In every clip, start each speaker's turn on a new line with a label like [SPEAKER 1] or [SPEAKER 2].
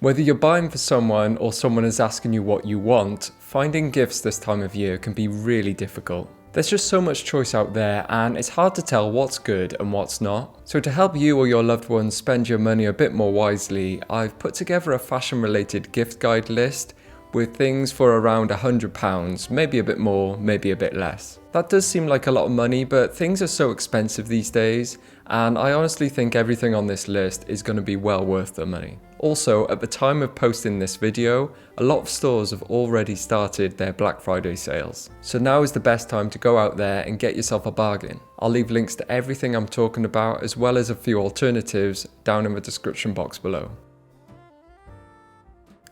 [SPEAKER 1] Whether you're buying for someone or someone is asking you what you want, finding gifts this time of year can be really difficult. There's just so much choice out there and it's hard to tell what's good and what's not. So to help you or your loved ones spend your money a bit more wisely, I've put together a fashion related gift guide list with things for around £100, maybe a bit more, maybe a bit less. That does seem like a lot of money, but things are so expensive these days, and I honestly think everything on this list is going to be well worth the money. Also, at the time of posting this video, a lot of stores have already started their Black Friday sales. So now is the best time to go out there and get yourself a bargain. I'll leave links to everything I'm talking about as well as a few alternatives down in the description box below.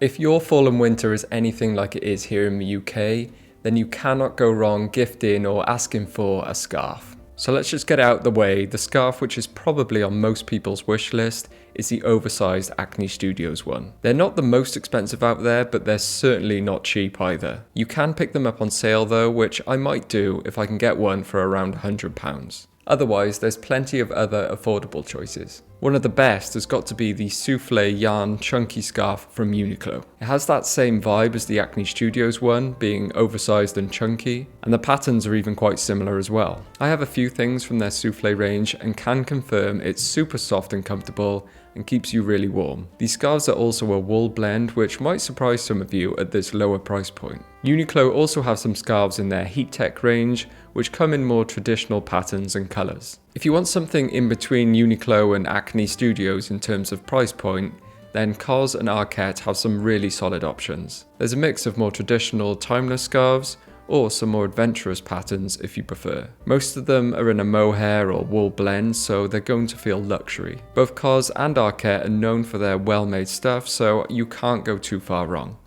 [SPEAKER 1] If your fall and winter is anything like it is here in the UK, then you cannot go wrong gifting or asking for a scarf. So let's just get out the way. The scarf which is probably on most people's wish list is the oversized Acne Studios one. They're not the most expensive out there, but they're certainly not cheap either. You can pick them up on sale though, which I might do if I can get one for around £100. Otherwise, there's plenty of other affordable choices. One of the best has got to be the souffle yarn chunky scarf from Uniqlo. It has that same vibe as the Acne Studios one, being oversized and chunky, and the patterns are even quite similar as well. I have a few things from their souffle range and can confirm it's super soft and comfortable and keeps you really warm. These scarves are also a wool blend, which might surprise some of you at this lower price point. Uniqlo also have some scarves in their Heat Tech range, which come in more traditional patterns and colours. If you want something in between Uniqlo and Acne Studios in terms of price point, then COS and Arket have some really solid options. There's a mix of more traditional timeless scarves, or some more adventurous patterns if you prefer. Most of them are in a mohair or wool blend, so they're going to feel luxury. Both COS and Arket are known for their well-made stuff, so you can't go too far wrong.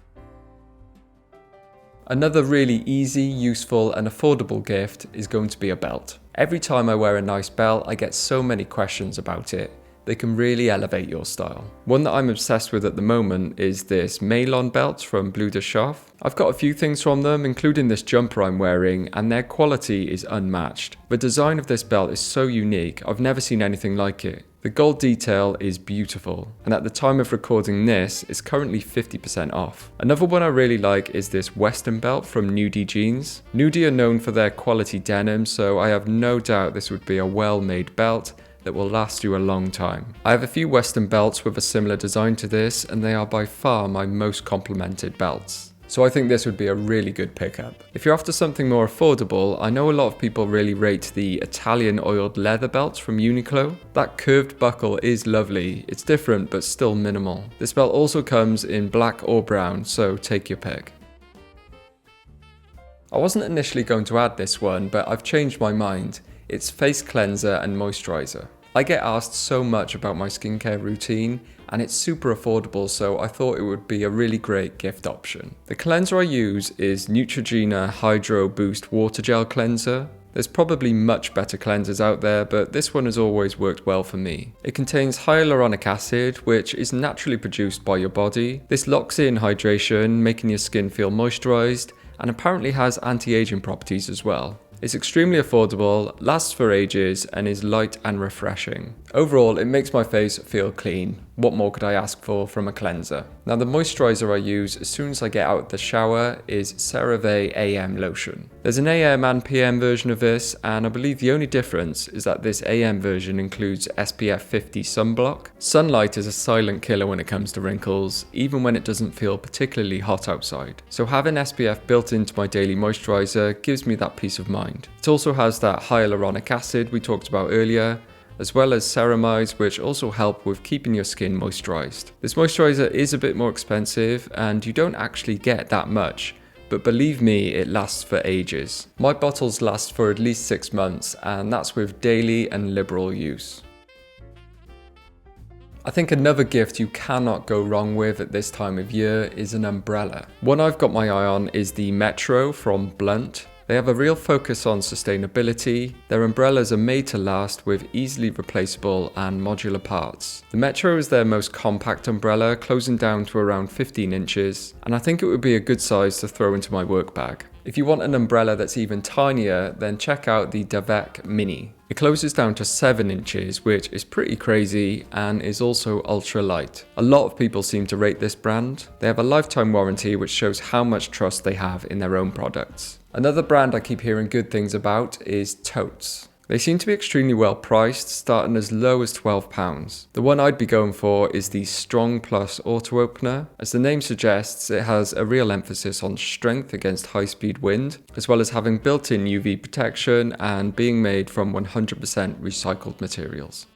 [SPEAKER 1] Another really easy, useful and affordable gift is going to be a belt. Every time I wear a nice belt, I get so many questions about it. They can really elevate your style. One that I'm obsessed with at the moment is this Maillon belt from Bleu de Chauffe. I've got a few things from them, including this jumper I'm wearing, and their quality is unmatched. The design of this belt is so unique, I've never seen anything like it. The gold detail is beautiful, and at the time of recording this, it's currently 50% off. Another one I really like is this Western belt from Nudie Jeans. Nudie are known for their quality denim, so I have no doubt this would be a well-made belt that will last you a long time. I have a few Western belts with a similar design to this, and they are by far my most complimented belts. So I think this would be a really good pickup. If you're after something more affordable, I know a lot of people really rate the Italian oiled leather belts from Uniqlo. That curved buckle is lovely. It's different but still minimal. This belt also comes in black or brown, so take your pick. I wasn't initially going to add this one, but I've changed my mind. It's face cleanser and moisturiser. I get asked so much about my skincare routine and it's super affordable, so I thought it would be a really great gift option. The cleanser I use is Neutrogena Hydro Boost Water Gel Cleanser. There's probably much better cleansers out there, but this one has always worked well for me. It contains hyaluronic acid, which is naturally produced by your body. This locks in hydration, making your skin feel moisturised, and apparently has anti-aging properties as well. It's extremely affordable, lasts for ages, and is light and refreshing. Overall, it makes my face feel clean. What more could I ask for from a cleanser? Now, the moisturiser I use as soon as I get out of the shower is CeraVe AM Lotion. There's an AM and PM version of this, and I believe the only difference is that this AM version includes SPF 50 sunblock. Sunlight is a silent killer when it comes to wrinkles, even when it doesn't feel particularly hot outside. So having SPF built into my daily moisturiser gives me that peace of mind. It also has that hyaluronic acid we talked about earlier, as well as ceramides, which also help with keeping your skin moisturized. This moisturizer is a bit more expensive and you don't actually get that much, but believe me, it lasts for ages. My bottles last for at least 6 months, and that's with daily and liberal use. I think another gift you cannot go wrong with at this time of year is an umbrella. One I've got my eye on is the Metro from Blunt. They have a real focus on sustainability. Their umbrellas are made to last with easily replaceable and modular parts. The Metro is their most compact umbrella, closing down to around 15 inches, and I think it would be a good size to throw into my work bag. If you want an umbrella that's even tinier, then check out the Davek Mini. It closes down to 7 inches, which is pretty crazy and is also ultra light. A lot of people seem to rate this brand. They have a lifetime warranty, which shows how much trust they have in their own products. Another brand I keep hearing good things about is Totes. They seem to be extremely well priced, starting as low as £12. The one I'd be going for is the Strong Plus Auto Opener. As the name suggests, it has a real emphasis on strength against high-speed wind, as well as having built-in UV protection and being made from 100% recycled materials.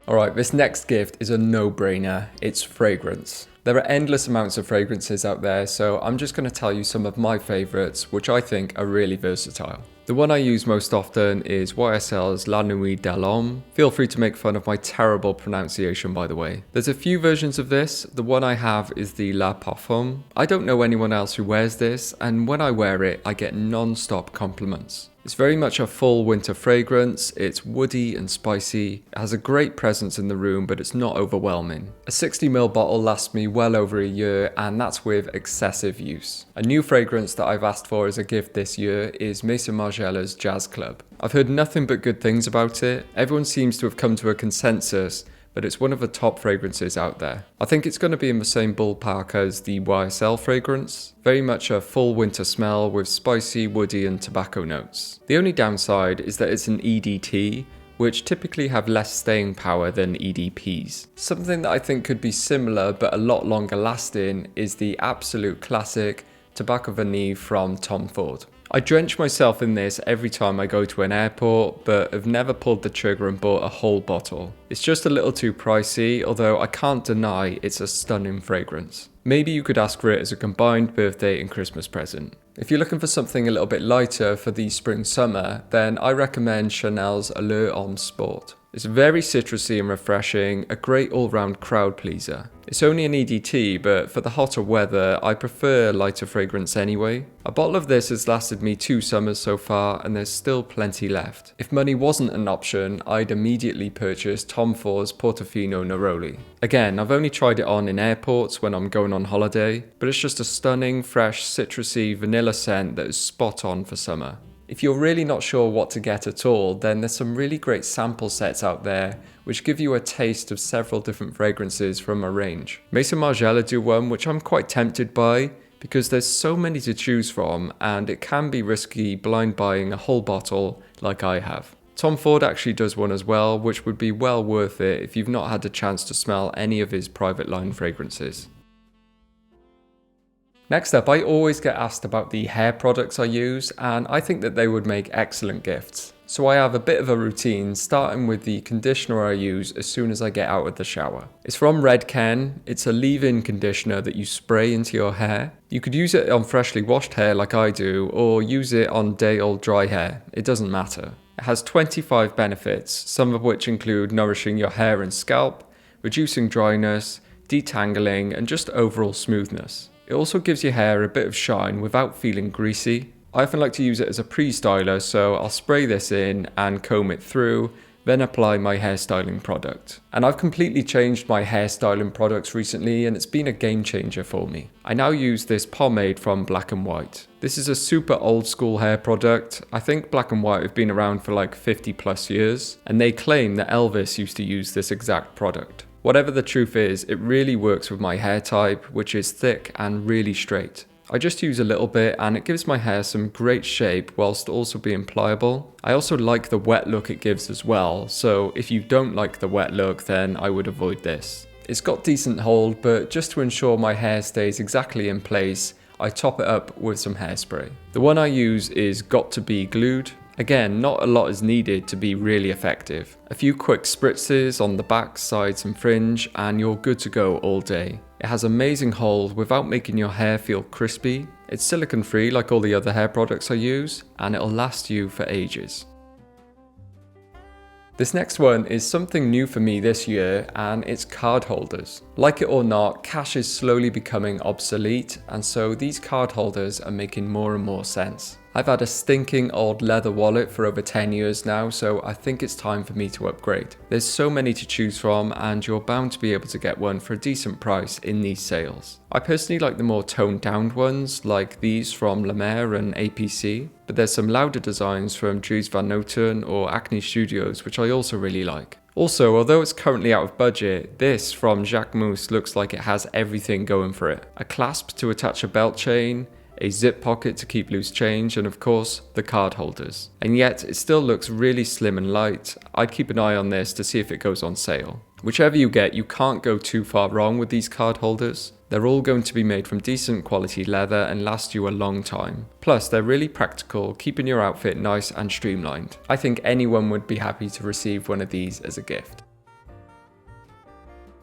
[SPEAKER 1] Alright, this next gift is a no-brainer. It's fragrance. There are endless amounts of fragrances out there, so I'm just going to tell you some of my favourites, which I think are really versatile. The one I use most often is YSL's La Nuit de l'Homme. Feel free to make fun of my terrible pronunciation, by the way. There's a few versions of this. The one I have is the La Parfum. I don't know anyone else who wears this, and when I wear it, I get non-stop compliments. It's very much a full winter fragrance. It's woody and spicy. It has a great presence in the room, but it's not overwhelming. A 60ml bottle lasts me well over a year, and that's with excessive use. A new fragrance that I've asked for as a gift this year is Maison Margiela's Jazz Club. I've heard nothing but good things about it. Everyone seems to have come to a consensus, but it's one of the top fragrances out there. I think it's going to be in the same ballpark as the YSL fragrance. Very much a full winter smell with spicy, woody and tobacco notes. The only downside is that it's an EDT, which typically have less staying power than EDPs. Something that I think could be similar but a lot longer lasting is the absolute classic Tobacco Vanille from Tom Ford. I drench myself in this every time I go to an airport, but have never pulled the trigger and bought a whole bottle. It's just a little too pricey, although I can't deny it's a stunning fragrance. Maybe you could ask for it as a combined birthday and Christmas present. If you're looking for something a little bit lighter for the spring-summer, then I recommend Chanel's Allure Homme Sport. It's very citrusy and refreshing, a great all-round crowd pleaser. It's only an EDT, but for the hotter weather, I prefer lighter fragrance anyway. A bottle of this has lasted me 2 summers so far, and there's still plenty left. If money wasn't an option, I'd immediately purchase Tom Ford's Portofino Neroli. Again, I've only tried it on in airports when I'm going on holiday, but it's just a stunning, fresh, citrusy vanilla scent that is spot on for summer. If you're really not sure what to get at all, then there's some really great sample sets out there which give you a taste of several different fragrances from a range. Maison Margiela do one which I'm quite tempted by because there's so many to choose from and it can be risky blind buying a whole bottle like I have. Tom Ford actually does one as well, which would be well worth it if you've not had a chance to smell any of his private line fragrances. Next up, I always get asked about the hair products I use, and I think that they would make excellent gifts. So I have a bit of a routine, starting with the conditioner I use as soon as I get out of the shower. It's from Redken. It's a leave-in conditioner that you spray into your hair. You could use it on freshly washed hair like I do, or use it on day-old dry hair. It doesn't matter. It has 25 benefits, some of which include nourishing your hair and scalp, reducing dryness, detangling, and just overall smoothness. It also gives your hair a bit of shine without feeling greasy. I often like to use it as a pre-styler, so I'll spray this in and comb it through, then apply my hairstyling product. And I've completely changed my hairstyling products recently and it's been a game changer for me. I now use this pomade from Black & White. This is a super old school hair product. I think Black & White have been around for like 50 plus years, and they claim that Elvis used to use this exact product. Whatever the truth is, it really works with my hair type, which is thick and really straight. I just use a little bit and it gives my hair some great shape whilst also being pliable. I also like the wet look it gives as well, so if you don't like the wet look then I would avoid this. It's got decent hold, but just to ensure my hair stays exactly in place, I top it up with some hairspray. The one I use is Got to Be Glued. Again, not a lot is needed to be really effective. A few quick spritzes on the back, sides and fringe and you're good to go all day. It has amazing hold without making your hair feel crispy. It's silicone free like all the other hair products I use, and it'll last you for ages. This next one is something new for me this year, and it's card holders. Like it or not, cash is slowly becoming obsolete, and so these card holders are making more and more sense. I've had a stinking old leather wallet for over 10 years now, so I think it's time for me to upgrade. There's so many to choose from, and you're bound to be able to get one for a decent price in these sales. I personally like the more toned down ones, like these from La Mer and APC, but there's some louder designs from Dries Van Noten or Acne Studios, which I also really like. Also, although it's currently out of budget, this from Jacquemus looks like it has everything going for it. A clasp to attach a belt chain, a zip pocket to keep loose change, and of course, the card holders. And yet, it still looks really slim and light. I'd keep an eye on this to see if it goes on sale. Whichever you get, you can't go too far wrong with these card holders. They're all going to be made from decent quality leather and last you a long time. Plus, they're really practical, keeping your outfit nice and streamlined. I think anyone would be happy to receive one of these as a gift.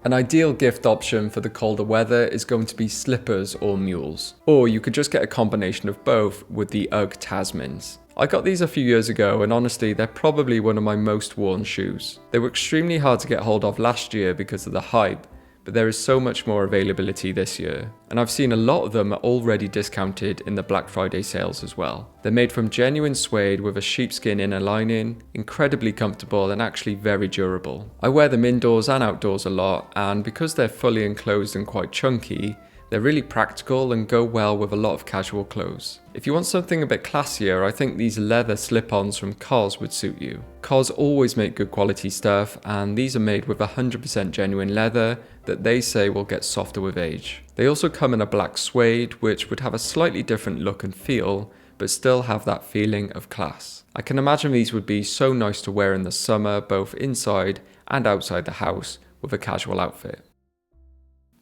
[SPEAKER 1] An ideal gift option for the colder weather is going to be slippers or mules. Or you could just get a combination of both with the UGG Tasmans. I got these a few years ago, and honestly they're probably one of my most worn shoes. They were extremely hard to get hold of last year because of the hype, but there is so much more availability this year. And I've seen a lot of them are already discounted in the Black Friday sales as well. They're made from genuine suede with a sheepskin inner lining, incredibly comfortable and actually very durable. I wear them indoors and outdoors a lot, and because they're fully enclosed and quite chunky, they're really practical and go well with a lot of casual clothes. If you want something a bit classier, I think these leather slip-ons from COS would suit you. COS always make good quality stuff, and these are made with 100% genuine leather that they say will get softer with age. They also come in a black suede, which would have a slightly different look and feel, but still have that feeling of class. I can imagine these would be so nice to wear in the summer, both inside and outside the house, with a casual outfit.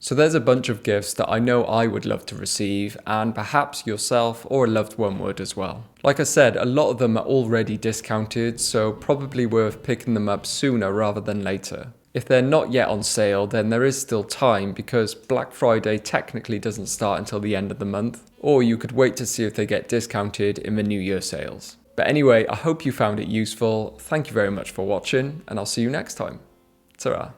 [SPEAKER 1] So there's a bunch of gifts that I know I would love to receive, and perhaps yourself or a loved one would as well. Like I said, a lot of them are already discounted, so probably worth picking them up sooner rather than later. If they're not yet on sale, then there is still time because Black Friday technically doesn't start until the end of the month, or you could wait to see if they get discounted in the New Year sales. But anyway, I hope you found it useful. Thank you very much for watching, and I'll see you next time. Ta-ra.